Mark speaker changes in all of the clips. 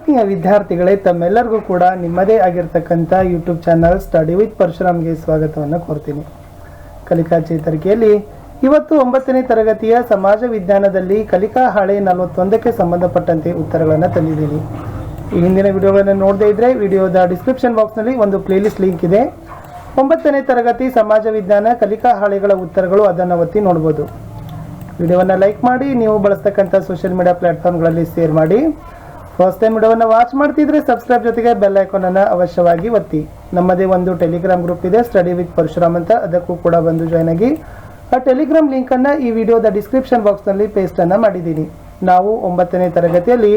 Speaker 1: ಆತ್ಮೀಯ ವಿದ್ಯಾರ್ಥಿಗಳೇ, ತಮ್ಮೆಲ್ಲರಿಗೂ ಕೂಡ ನಿಮ್ಮದೇ ಆಗಿರ್ತಕ್ಕಂಥ ಯೂಟ್ಯೂಬ್ ಚಾನಲ್ ಸ್ಟಡಿ ವಿತ್ ಪರಶುರಾಮ್ಗೆ ಸ್ವಾಗತವನ್ನು ಕೋರ್ತೀನಿ. ಕಲಿಕಾ ಚೇತರಿಕೆಯಲ್ಲಿ ಇವತ್ತು 9ನೇ ತರಗತಿಯ ಸಮಾಜ ವಿಜ್ಞಾನದಲ್ಲಿ ಕಲಿಕಾ ಹಾಳೆ 41ಕ್ಕೆ ಸಂಬಂಧಪಟ್ಟಂತೆ ಉತ್ತರಗಳನ್ನು ತಂದಿದ್ದೀನಿ. ಈ ಹಿಂದಿನ ವಿಡಿಯೋಗಳನ್ನು ನೋಡದೇ ಇದ್ದರೆ ವಿಡಿಯೋದ ಡಿಸ್ಕ್ರಿಪ್ಷನ್ ಬಾಕ್ಸ್ನಲ್ಲಿ ಒಂದು ಪ್ಲೇಲಿಸ್ಟ್ ಲಿಂಕ್ ಇದೆ. 9ನೇ ತರಗತಿ ಸಮಾಜ ವಿಜ್ಞಾನ ಕಲಿಕಾ ಹಾಳೆಗಳ ಉತ್ತರಗಳು, ಅದನ್ನು ಒತ್ತಿ ನೋಡ್ಬೋದು. ವಿಡಿಯೋವನ್ನು ಲೈಕ್ ಮಾಡಿ, ನೀವು ಬಳಸ್ತಕ್ಕಂಥ ಸೋಷಿಯಲ್ ಮೀಡಿಯಾ ಪ್ಲಾಟ್ಫಾರ್ಮ್ಗಳಲ್ಲಿ ಶೇರ್ ಮಾಡಿ. ಫಸ್ಟ್ ಟೈಮ್ ವಿಡಿಯೋವನ್ನು ವಾಚ್ ಮಾಡ್ತಿದ್ರೆ ಸಬ್ಸ್ಕ್ರೈಬ್ ಜೊತೆಗೆ ಬೆಲ್ ಐಕಾನನ್ನು ಅವಶ್ಯವಾಗಿ ಒತ್ತಿ. ನಮ್ಮದೇ ಒಂದು ಟೆಲಿಗ್ರಾಮ್ ಗ್ರೂಪ್ ಇದೆ, ಸ್ಟಡಿ ವಿತ್ ಪರಶುರಾಮ್ ಅಂತ, ಅದಕ್ಕೂ ಕೂಡ ಬಂದು ಜಾಯ್ನ್ ಆಗಿ. ಆ ಟೆಲಿಗ್ರಾಮ್ ಲಿಂಕನ್ನು ಈ ವಿಡಿಯೋದ ಡಿಸ್ಕ್ರಿಪ್ಷನ್ ಬಾಕ್ಸ್ನಲ್ಲಿ ಪೇಸ್ಟನ್ನು ಮಾಡಿದ್ದೀನಿ. ನಾವು 9ನೇ ತರಗತಿಯಲ್ಲಿ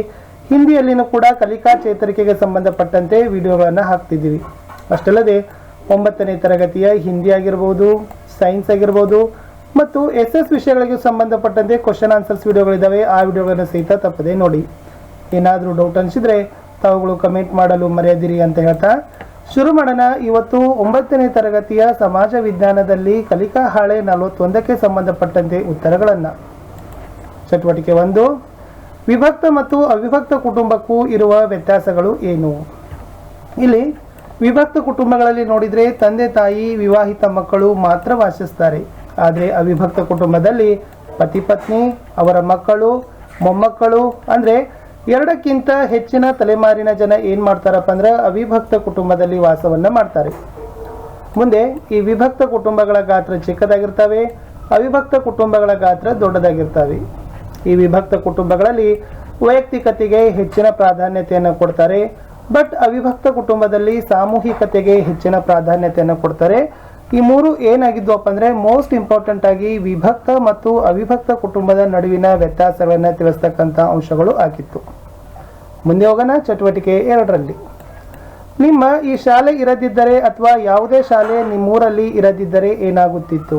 Speaker 1: ಹಿಂದಿಯಲ್ಲಿನೂ ಕೂಡ ಕಲಿಕಾ ಚೇತರಿಕೆಗೆ ಸಂಬಂಧಪಟ್ಟಂತೆ ವಿಡಿಯೋಗಳನ್ನು ಹಾಕ್ತಿದ್ದೀವಿ. ಅಷ್ಟಲ್ಲದೆ 9ನೇ ತರಗತಿಯ ಹಿಂದಿ ಆಗಿರ್ಬೋದು, ಸೈನ್ಸ್ ಆಗಿರ್ಬೋದು ಮತ್ತು SS ವಿಷಯಗಳಿಗೆ ಸಂಬಂಧಪಟ್ಟಂತೆ ಕ್ವಶನ್ ಆನ್ಸರ್ಸ್ ವಿಡಿಯೋಗಳಿದ್ದಾವೆ. ಆ ವಿಡಿಯೋಗಳನ್ನು ಸಹಿತ ತಪ್ಪದೆ ನೋಡಿ. ಏನಾದರೂ ಡೌಟ್ ಅನಿಸಿದರೆ ತಾವುಗಳು ಕಮೆಂಟ್ ಮಾಡಲು ಮರೆಯದಿರಿ ಅಂತ ಹೇಳ್ತಾ ಶುರು ಮಾಡೋಣ. ಇವತ್ತು 9ನೇ ತರಗತಿಯ ಸಮಾಜ ವಿಜ್ಞಾನದಲ್ಲಿ ಕಲಿಕಾ ಹಾಳೆ 41ಕ್ಕೆ ಸಂಬಂಧಪಟ್ಟಂತೆ ಉತ್ತರಗಳನ್ನು. ಚಟುವಟಿಕೆ 1, ವಿಭಕ್ತ ಮತ್ತು ಅವಿಭಕ್ತ ಕುಟುಂಬಕ್ಕೂ ಇರುವ ವ್ಯತ್ಯಾಸಗಳು ಏನು? ಇಲ್ಲಿ ವಿಭಕ್ತ ಕುಟುಂಬಗಳಲ್ಲಿ ನೋಡಿದರೆ ತಂದೆ ತಾಯಿ ವಿವಾಹಿತ ಮಕ್ಕಳು ಮಾತ್ರ ವಾಸಿಸ್ತಾರೆ. ಆದರೆ ಅವಿಭಕ್ತ ಕುಟುಂಬದಲ್ಲಿ ಪತಿ ಪತ್ನಿ, ಅವರ ಮಕ್ಕಳು, ಮೊಮ್ಮಕ್ಕಳು, ಅಂದರೆ 2ಕ್ಕಿಂತ ಹೆಚ್ಚಿನ ತಲೆಮಾರಿನ ಜನ ಏನು ಮಾಡ್ತಾರಪ್ಪ ಅಂದ್ರೆ ಅವಿಭಕ್ತ ಕುಟುಂಬದಲ್ಲಿ ವಾಸವನ್ನು ಮಾಡ್ತಾರೆ. ಮುಂದೆ ಈ ವಿಭಕ್ತ ಕುಟುಂಬಗಳ ಗಾತ್ರ ಚಿಕ್ಕದಾಗಿರ್ತವೆ, ಅವಿಭಕ್ತ ಕುಟುಂಬಗಳ ಗಾತ್ರ ದೊಡ್ಡದಾಗಿರ್ತವೆ. ಈ ವಿಭಕ್ತ ಕುಟುಂಬಗಳಲ್ಲಿ ವೈಯಕ್ತಿಕತೆಗೆ ಹೆಚ್ಚಿನ ಪ್ರಾಧಾನ್ಯತೆಯನ್ನು ಕೊಡ್ತಾರೆ. ಬಟ್ ಅವಿಭಕ್ತ ಕುಟುಂಬದಲ್ಲಿ ಸಾಮೂಹಿಕತೆಗೆ ಹೆಚ್ಚಿನ ಪ್ರಾಧಾನ್ಯತೆಯನ್ನು ಕೊಡ್ತಾರೆ. ಈ ಮೂರು ಏನಾಗಿದ್ವಪ್ಪ ಅಂದರೆ ಮೋಸ್ಟ್ ಇಂಪಾರ್ಟೆಂಟ್ ಆಗಿ ವಿಭಕ್ತ ಮತ್ತು ಅವಿಭಕ್ತ ಕುಟುಂಬದ ನಡುವಿನ ವ್ಯತ್ಯಾಸಗಳನ್ನು ತಿಳಿಸ್ತಕ್ಕಂಥ ಅಂಶಗಳು ಆಗಿತ್ತು. ಮುಂದೆ ಹೋಗೋಣ. ಚಟುವಟಿಕೆ 2ರಲ್ಲಿ, ನಿಮ್ಮ ಈ ಶಾಲೆ ಇರದಿದ್ದರೆ ಅಥವಾ ಯಾವುದೇ ಶಾಲೆ ನಿಮ್ಮೂರಲ್ಲಿ ಇರದಿದ್ದರೆ ಏನಾಗುತ್ತಿತ್ತು?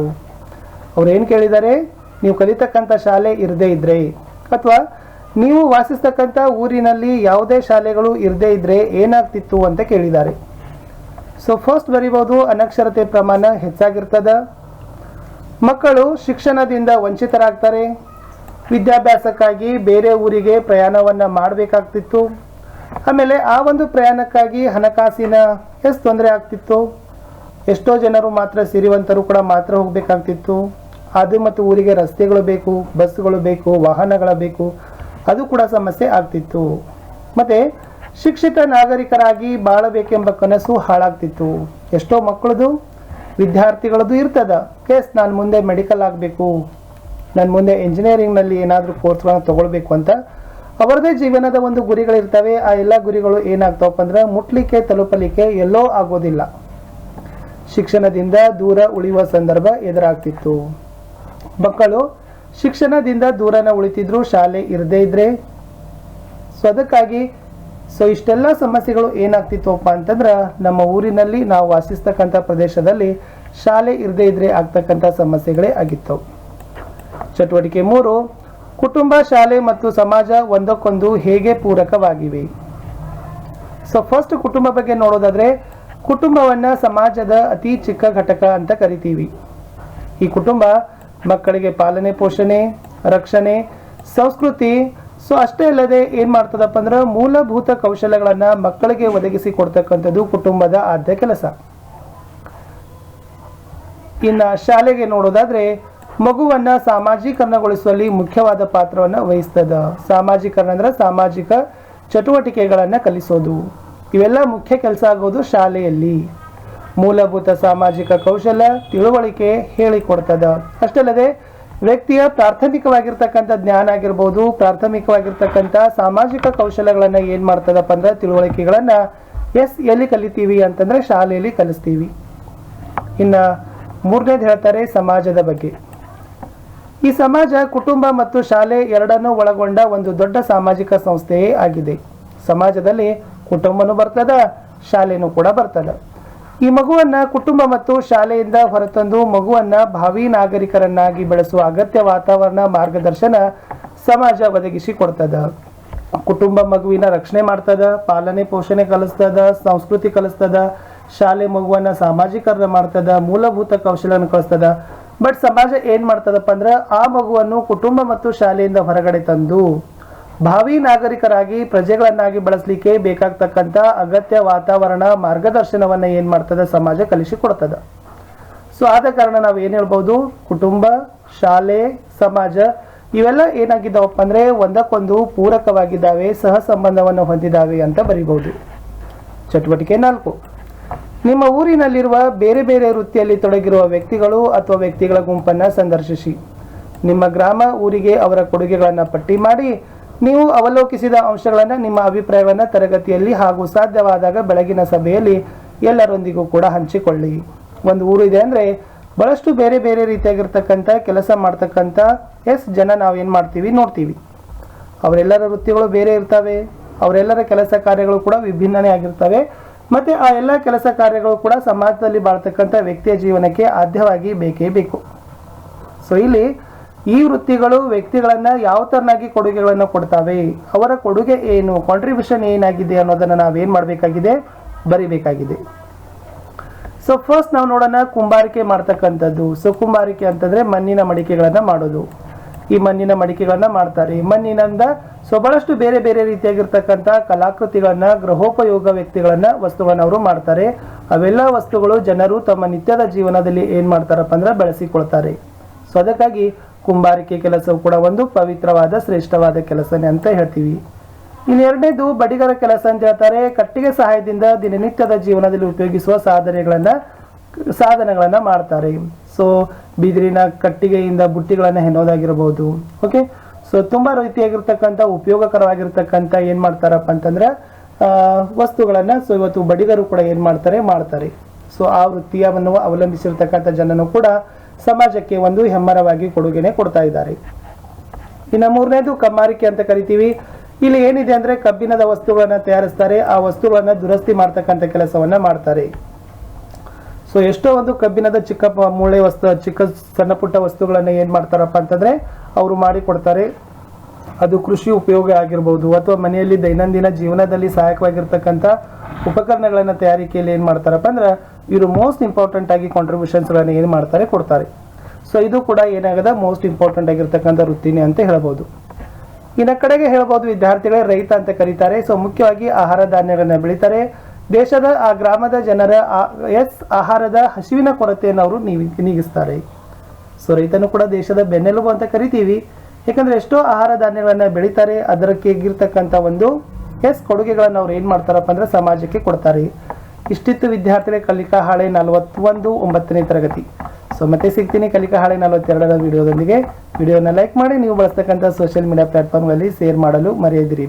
Speaker 1: ಅವ್ರು ಏನು ಕೇಳಿದ್ದಾರೆ? ನೀವು ಕಲಿತಕ್ಕಂಥ ಶಾಲೆ ಇರದೇ ಇದ್ರೆ ಅಥವಾ ನೀವು ವಾಸಿಸ್ತಕ್ಕಂಥ ಊರಿನಲ್ಲಿ ಯಾವುದೇ ಶಾಲೆಗಳು ಇರದೇ ಇದ್ರೆ ಏನಾಗ್ತಿತ್ತು ಅಂತ ಕೇಳಿದ್ದಾರೆ. ಸೊ ಫಸ್ಟ್ ಬರಿಬೋದು, ಅನಕ್ಷರತೆ ಪ್ರಮಾಣ ಹೆಚ್ಚಾಗಿರ್ತದೆ, ಮಕ್ಕಳು ಶಿಕ್ಷಣದಿಂದ ವಂಚಿತರಾಗ್ತಾರೆ, ವಿದ್ಯಾಭ್ಯಾಸಕ್ಕಾಗಿ ಬೇರೆ ಊರಿಗೆ ಪ್ರಯಾಣವನ್ನು ಮಾಡಬೇಕಾಗ್ತಿತ್ತು, ಆಮೇಲೆ ಆ ಒಂದು ಪ್ರಯಾಣಕ್ಕಾಗಿ ಹಣಕಾಸಿನ ಎಷ್ಟು ತೊಂದರೆ ಆಗ್ತಿತ್ತು, ಎಷ್ಟೋ ಜನರು ಮಾತ್ರ ಸಿರಿವಂತರು ಕೂಡ ಮಾತ್ರ ಹೋಗಬೇಕಾಗ್ತಿತ್ತು, ಅದು ಮತ್ತು ಊರಿಗೆ ರಸ್ತೆಗಳು ಬೇಕು, ಬಸ್ಸುಗಳು ಬೇಕು, ವಾಹನಗಳು ಬೇಕು, ಅದು ಕೂಡ ಸಮಸ್ಯೆ ಆಗ್ತಿತ್ತು. ಮತ್ತು ಶಿಕ್ಷಿತ ನಾಗರಿಕರಾಗಿ ಬಾಳಬೇಕೆಂಬ ಕನಸು ಹಾಳಾಗ್ತಿತ್ತು. ಎಷ್ಟೋ ಮಕ್ಕಳದು, ವಿದ್ಯಾರ್ಥಿಗಳದ್ದು ಇರ್ತದ ಕೇಸ್, ನಾನು ಮುಂದೆ ಮೆಡಿಕಲ್ ಆಗಬೇಕು, ನಾನು ಮುಂದೆ ಇಂಜಿನಿಯರಿಂಗ್ನಲ್ಲಿ ಏನಾದರೂ ಕೋರ್ಸ್ಗಳನ್ನು ತಗೊಳ್ಬೇಕು ಅಂತ ಅವರದೇ ಜೀವನದ ಒಂದು ಗುರಿಗಳಿರ್ತವೆ. ಆ ಎಲ್ಲ ಗುರಿಗಳು ಏನಾಗ್ತಾವಪ್ಪ ಅಂದ್ರೆ ಮುಟ್ಲಿಕ್ಕೆ ತಲುಪಲಿಕ್ಕೆ ಎಲ್ಲೋ ಆಗೋದಿಲ್ಲ. ಶಿಕ್ಷಣದಿಂದ ದೂರ ಉಳಿಯುವ ಸಂದರ್ಭ ಎದುರಾಗ್ತಿತ್ತು. ಮಕ್ಕಳು ಶಿಕ್ಷಣದಿಂದ ದೂರನ ಉಳಿತಿದ್ರು ಶಾಲೆ ಇರದೇ ಇದ್ರೆ. ಸೊ ಅದಕ್ಕಾಗಿ ಇಷ್ಟೆಲ್ಲ ಸಮಸ್ಯೆಗಳು ಏನಾಗ್ತಿತ್ತುಪ್ಪ ಅಂತಂದ್ರೆ ನಮ್ಮ ಊರಿನಲ್ಲಿ ನಾವು ವಾಸಿಸ್ತಕ್ಕಂಥ ಪ್ರದೇಶದಲ್ಲಿ ಶಾಲೆ ಇರದೇ ಇದ್ರೆ ಆಗ್ತಕ್ಕಂಥ ಸಮಸ್ಯೆಗಳೇ ಆಗಿತ್ತವು. ಚಟುವಟಿಕೆ 3, ಕುಟುಂಬ, ಶಾಲೆ ಮತ್ತು ಸಮಾಜ ಒಂದಕ್ಕೊಂದು ಹೇಗೆ ಪೂರಕವಾಗಿವೆ? ಸೊ ಫಸ್ಟ್ ಕುಟುಂಬ ಬಗ್ಗೆ ನೋಡೋದಾದ್ರೆ, ಕುಟುಂಬವನ್ನ ಸಮಾಜದ ಅತಿ ಚಿಕ್ಕ ಘಟಕ ಅಂತ ಕರಿತೀವಿ. ಈ ಕುಟುಂಬ ಮಕ್ಕಳಿಗೆ ಪಾಲನೆ, ಪೋಷಣೆ, ರಕ್ಷಣೆ, ಸಂಸ್ಕೃತಿ, ಸೊ ಅಷ್ಟೇ ಅಲ್ಲದೆ ಏನ್ ಮಾಡ್ತದಪ್ಪ ಅಂದ್ರೆ ಮೂಲಭೂತ ಕೌಶಲ್ಯಗಳನ್ನ ಮಕ್ಕಳಿಗೆ ಒದಗಿಸಿ ಕೊಡ್ತಕ್ಕಂಥದ್ದು ಕುಟುಂಬದ ಆದ್ಯ ಕೆಲಸ. ಇನ್ನು ಶಾಲೆಗೆ ನೋಡೋದಾದ್ರೆ ಮಗುವನ್ನ ಸಾಮಾಜೀಕರಣಗೊಳಿಸುವಲ್ಲಿ ಮುಖ್ಯವಾದ ಪಾತ್ರವನ್ನು ವಹಿಸ್ತದ. ಸಾಮಾಜೀಕರಣ ಅಂದ್ರೆ ಸಾಮಾಜಿಕ ಚಟುವಟಿಕೆಗಳನ್ನ ಕಲಿಸೋದು. ಇವೆಲ್ಲ ಮುಖ್ಯ ಕೆಲಸ ಆಗೋದು ಶಾಲೆಯಲ್ಲಿ. ಮೂಲಭೂತ ಸಾಮಾಜಿಕ ಕೌಶಲ್ಯ, ತಿಳುವಳಿಕೆ ಹೇಳಿಕೊಡ್ತದ. ಅಷ್ಟಲ್ಲದೆ ವ್ಯಕ್ತಿಯ ಪ್ರಾಥಮಿಕವಾಗಿರ್ತಕ್ಕಂಥ ಜ್ಞಾನ ಆಗಿರ್ಬೋದು, ಪ್ರಾಥಮಿಕವಾಗಿರ್ತಕ್ಕಂಥ ಸಾಮಾಜಿಕ ಕೌಶಲ್ಯಗಳನ್ನ ಏನ್ ಮಾಡ್ತದಪ್ಪ ಅಂದ್ರೆ ತಿಳುವಳಿಕೆಗಳನ್ನ ಎಲ್ಲಿ ಕಲಿತೀವಿ ಅಂತಂದ್ರೆ ಶಾಲೆಯಲ್ಲಿ ಕಲಿಸ್ತೀವಿ. ಇನ್ನ 3ನೇದು ಹೇಳ್ತಾರೆ ಸಮಾಜದ ಬಗ್ಗೆ. ಈ ಸಮಾಜ ಕುಟುಂಬ ಮತ್ತು ಶಾಲೆ ಎರಡನ್ನೂ ಒಳಗೊಂಡ ಒಂದು ದೊಡ್ಡ ಸಾಮಾಜಿಕ ಸಂಸ್ಥೆಯೇ ಆಗಿದೆ. ಸಮಾಜದಲ್ಲಿ ಕುಟುಂಬನೂ ಬರ್ತದ, ಶಾಲೆನೂ ಕೂಡ ಬರ್ತದ. ಈ ಮಗುವನ್ನ ಕುಟುಂಬ ಮತ್ತು ಶಾಲೆಯಿಂದ ಹೊರತಂದು ಮಗುವನ್ನ ಭಾವಿ ನಾಗರಿಕರನ್ನಾಗಿ ಬೆಳೆಸುವ ಅಗತ್ಯ ವಾತಾವರಣ, ಮಾರ್ಗದರ್ಶನ ಸಮಾಜ ಒದಗಿಸಿ ಕೊಡ್ತದ. ಕುಟುಂಬ ಮಗುವಿನ ರಕ್ಷಣೆ ಮಾಡ್ತದ, ಪಾಲನೆ ಪೋಷಣೆ ಕಲಿಸ್ತದ, ಸಂಸ್ಕೃತಿ ಕಲಿಸ್ತದ. ಶಾಲೆ ಮಗುವನ್ನ ಸಾಮಾಜೀಕರಣ ಮಾಡ್ತದ, ಮೂಲಭೂತ ಕೌಶಲ್ಯನ ಕಲಿಸ್ತದ. ಬಟ್ ಸಮಾಜ ಏನ್ ಮಾಡ್ತದಪ್ಪ ಅಂದ್ರೆ ಆ ಮಗುವನ್ನು ಕುಟುಂಬ ಮತ್ತು ಶಾಲೆಯಿಂದ ಹೊರಗಡೆ ತಂದು ಭಾವಿ ನಾಗರಿಕರಾಗಿ ಪ್ರಜೆಗಳನ್ನಾಗಿ ಬಳಸಲಿಕ್ಕೆ ಬೇಕಾಗ್ತಕ್ಕಂಥ ಅಗತ್ಯ ವಾತಾವರಣ ಮಾರ್ಗದರ್ಶನವನ್ನ ಏನ್ ಮಾಡ್ತದೆ ಸಮಾಜ ಕಲಿಸಿಕೊಡ್ತದೆ. ಸೊ ಆದ ಕಾರಣ ನಾವು ಏನ್ ಹೇಳ್ಬೋದು, ಕುಟುಂಬ, ಶಾಲೆ, ಸಮಾಜ ಇವೆಲ್ಲ ಏನಾಗಿದ್ದಾವಪ್ಪ ಅಂದ್ರೆ ಒಂದಕ್ಕೊಂದು ಪೂರಕವಾಗಿದ್ದಾವೆ, ಸಹ ಸಂಬಂಧವನ್ನು ಹೊಂದಿದ್ದಾವೆ ಅಂತ ಬರೀಬಹುದು. ಚಟುವಟಿಕೆ 4, ನಿಮ್ಮ ಊರಿನಲ್ಲಿರುವ ಬೇರೆ ಬೇರೆ ವೃತ್ತಿಯಲ್ಲಿ ತೊಡಗಿರುವ ವ್ಯಕ್ತಿಗಳು ಅಥವಾ ವ್ಯಕ್ತಿಗಳ ಗುಂಪನ್ನ ಸಂದರ್ಶಿಸಿ. ನಿಮ್ಮ ಗ್ರಾಮ, ಊರಿಗೆ ಅವರ ಕೊಡುಗೆಗಳನ್ನು ಪಟ್ಟಿ ಮಾಡಿ ನೀವು ಅವಲೋಕಿಸಿದ ಅಂಶಗಳನ್ನು, ನಿಮ್ಮ ಅಭಿಪ್ರಾಯವನ್ನು ತರಗತಿಯಲ್ಲಿ ಹಾಗೂ ಸಾಧ್ಯವಾದಾಗ ಬೆಳಗಿನ ಸಭೆಯಲ್ಲಿ ಎಲ್ಲರೊಂದಿಗೂ ಕೂಡ ಹಂಚಿಕೊಳ್ಳಿ. ಒಂದು ಊರು ಇದೆ ಅಂದ್ರೆ ಬಹಳಷ್ಟು ಬೇರೆ ಬೇರೆ ರೀತಿಯಾಗಿರ್ತಕ್ಕಂಥ ಕೆಲಸ ಮಾಡ್ತಕ್ಕಂಥ ಜನ ನಾವೇನ್ ಮಾಡ್ತೀವಿ ನೋಡ್ತೀವಿ. ಅವರೆಲ್ಲರ ವೃತ್ತಿಗಳು ಬೇರೆ ಇರ್ತವೆ, ಅವರೆಲ್ಲರ ಕೆಲಸ ಕಾರ್ಯಗಳು ಕೂಡ ವಿಭಿನ್ನನೇ ಆಗಿರ್ತವೆ. ಮತ್ತೆ ಆ ಎಲ್ಲ ಕೆಲಸ ಕಾರ್ಯಗಳು ಕೂಡ ಸಮಾಜದಲ್ಲಿ ಬಾಳ್ತಕ್ಕಂಥ ವ್ಯಕ್ತಿಯ ಜೀವನಕ್ಕೆ ಆದ್ಯವಾಗಿ ಬೇಕೇ ಬೇಕು. ಸೊ ಇಲ್ಲಿ ಈ ವೃತ್ತಿಗಳು ವ್ಯಕ್ತಿಗಳನ್ನ ಯಾವ ತರನಾಗಿ ಕೊಡುಗೆಗಳನ್ನು ಕೊಡ್ತಾವೆ, ಅವರ ಕೊಡುಗೆ ಏನು, ಕಾಂಟ್ರಿಬ್ಯೂಷನ್ ಏನಾಗಿದೆ ಅನ್ನೋದನ್ನ ನಾವೇನ್ ಮಾಡಬೇಕಾಗಿದೆ, ಬರಿಬೇಕಾಗಿದೆ. ಸೊ ಫಸ್ಟ್ ನಾವು ನೋಡೋಣ ಕುಂಬಾರಿಕೆ ಮಾಡ್ತಕ್ಕಂಥದ್ದು. ಸೊ ಕುಂಬಾರಿಕೆ ಅಂತಂದ್ರೆ ಮಣ್ಣಿನ ಮಡಿಕೆಗಳನ್ನ ಮಾಡೋದು. ಈ ಮಣ್ಣಿನ ಮಡಿಕೆಗಳನ್ನ ಮಾಡ್ತಾರೆ. ಮಣ್ಣಿನಿಂದ ಬಹಳಷ್ಟು ಬೇರೆ ಬೇರೆ ರೀತಿಯಾಗಿರ್ತಕ್ಕಂಥ ಕಲಾಕೃತಿಗಳನ್ನ, ಗೃಹೋಪಯೋಗ ವ್ಯಕ್ತಿಗಳನ್ನ, ವಸ್ತುಗಳನ್ನ ಅವರು ಮಾಡ್ತಾರೆ. ಅವೆಲ್ಲ ವಸ್ತುಗಳು ಜನರು ತಮ್ಮ ನಿತ್ಯದ ಜೀವನದಲ್ಲಿ ಏನ್ ಮಾಡ್ತಾರಪ್ಪ ಅಂದ್ರೆ ಬಳಸಿಕೊಳ್ತಾರೆ. ಸೊ ಅದಕ್ಕಾಗಿ ಕುಂಬಾರಿಕೆ ಕೆಲಸವು ಕೂಡ ಒಂದು ಪವಿತ್ರವಾದ ಶ್ರೇಷ್ಠವಾದ ಕೆಲಸನೇ ಅಂತ ಹೇಳ್ತೀವಿ. ಇನ್ನು ಎರಡನೇದು ಬಡಿಗರ ಕೆಲಸ ಅಂತ ಹೇಳ್ತಾರೆ. ಕಟ್ಟಿಗೆ ಸಹಾಯದಿಂದ ದಿನನಿತ್ಯದ ಜೀವನದಲ್ಲಿ ಉಪಯೋಗಿಸುವ ಸಾಧನಗಳನ್ನ ಮಾಡ್ತಾರೆ. ಸೊ ಬಿದಿರಿನ ಕಟ್ಟಿಗೆಯಿಂದ ಬುಟ್ಟಿಗಳನ್ನ ಹೆಣೋದಾಗಿರಬಹುದು. ಓಕೆ, ಸೊ ತುಂಬಾ ರೀತಿಯಾಗಿರ್ತಕ್ಕಂಥ ಉಪಯೋಗಕರವಾಗಿರ್ತಕ್ಕಂಥ ಏನ್ ಮಾಡ್ತಾರಪ್ಪ ಅಂತಂದ್ರೆ ವಸ್ತುಗಳನ್ನ ಇವತ್ತು ಬಡಿಗರು ಕೂಡ ಏನ್ ಮಾಡ್ತಾರೆ. ಸೊ ಆ ವೃತ್ತಿಯನ್ನು ಅವಲಂಬಿಸಿರ್ತಕ್ಕಂಥ ಜನನು ಕೂಡ ಸಮಾಜಕ್ಕೆ ಒಂದು ಹೆಮ್ಮರವಾಗಿ ಕೊಡುಗೆನೆ ಕೊಡ್ತಾ ಇದ್ದಾರೆ. ಇನ್ನು ಮೂರನೇದು ಕಮ್ಮಾರಿಕೆ ಅಂತ ಕರಿತೀವಿ. ಇಲ್ಲಿ ಏನಿದೆ ಅಂದ್ರೆ ಕಬ್ಬಿಣದ ವಸ್ತುಗಳನ್ನ ತಯಾರಿಸ್ತಾರೆ, ಆ ವಸ್ತುಗಳನ್ನ ದುರಸ್ತಿ ಮಾಡ್ತಕ್ಕಂಥ ಕೆಲಸವನ್ನ ಮಾಡ್ತಾರೆ. ಸೊ ಎಷ್ಟೋ ಒಂದು ಕಬ್ಬಿಣದ ಚಿಕ್ಕ ಮೂಳೆ ಚಿಕ್ಕ ಸಣ್ಣ ಪುಟ್ಟ ವಸ್ತುಗಳನ್ನ ಏನ್ ಮಾಡ್ತಾರಪ್ಪ ಅಂತಂದ್ರೆ ಅವರು ಮಾಡಿ ಕೊಡ್ತಾರೆ. ಅದು ಕೃಷಿ ಉಪಯೋಗ ಆಗಿರ್ಬೋದು ಅಥವಾ ಮನೆಯಲ್ಲಿ ದೈನಂದಿನ ಜೀವನದಲ್ಲಿ ಸಹಾಯಕವಾಗಿರ್ತಕ್ಕಂಥ ಉಪಕರಣಗಳನ್ನ ತಯಾರಿಕೆಯಲ್ಲಿ ಏನ್ ಮಾಡ್ತಾರಪ್ಪ ಅಂದ್ರೆ ಇವರು ಮೋಸ್ಟ್ ಇಂಪಾರ್ಟೆಂಟ್ ಆಗಿ ಕಾಂಟ್ರಿಬ್ಯೂಷನ್ಸ್ ಗಳನ್ನ ಏನ್ ಮಾಡ್ತಾರೆ, ಕೊಡ್ತಾರೆ. ಸೊ ಇದು ಕೂಡ ಏನಾಗದ ಮೋಸ್ಟ್ ಇಂಪಾರ್ಟೆಂಟ್ ಆಗಿರ್ತಕ್ಕಂಥ ವೃತ್ತಿನೇ ಅಂತ ಹೇಳ್ಬೋದು. ಇನ್ನ ಕಡೆಗೆ ಹೇಳ್ಬೋದು ವಿದ್ಯಾರ್ಥಿಗಳೇ ರೈತ ಅಂತ ಕರೀತಾರೆ. ಸೊ ಮುಖ್ಯವಾಗಿ ಆಹಾರ ಧಾನ್ಯಗಳನ್ನ ಬೆಳೀತಾರೆ. ದೇಶದ ಆ ಗ್ರಾಮದ ಜನರ ಆಹಾರದ ಹಸಿವಿನ ಕೊರತೆಯನ್ನು ಅವರು ನೀಗಿಸ್ತಾರೆ. ಸೊ ರೈತನು ಕೂಡ ದೇಶದ ಬೆನ್ನೆಲುಬು ಅಂತ ಕರಿತೀವಿ. ಯಾಕಂದ್ರೆ ಎಷ್ಟೋ ಆಹಾರ ಧಾನ್ಯಗಳನ್ನ ಬೆಳೀತಾರೆ, ಅದಕ್ಕೆ ಇರ್ತಕ್ಕಂಥ ಒಂದು ಕೊಡುಗೆಗಳನ್ನ ಅವ್ರು ಏನ್ ಮಾಡ್ತಾರಪ್ಪ ಅಂದ್ರೆ ಸಮಾಜಕ್ಕೆ ಕೊಡ್ತಾರೆ. ಇಷ್ಟಿತ್ತು ವಿದ್ಯಾರ್ಥಿಗಳ ಕಲಿಕಾ ಹಾಳೆ 41 9ನೇ ತರಗತಿ. ಸೊ ಮತ್ತೆ ಸಿಗ್ತೀನಿ ಕಲಿಕಾ ಹಾಳೆ 42ರ ವಿಡಿಯೋದೊಂದಿಗೆ. ವಿಡಿಯೋನ ಲೈಕ್ ಮಾಡಿ, ನೀವು ಬಳಸ್ತಕ್ಕಂಥ ಸೋಷಿಯಲ್ ಮೀಡಿಯಾ ಪ್ಲಾಟ್ಫಾರ್ಮ್ ಅಲ್ಲಿ ಶೇರ್ ಮಾಡಲು ಮರೆಯದಿರಿ.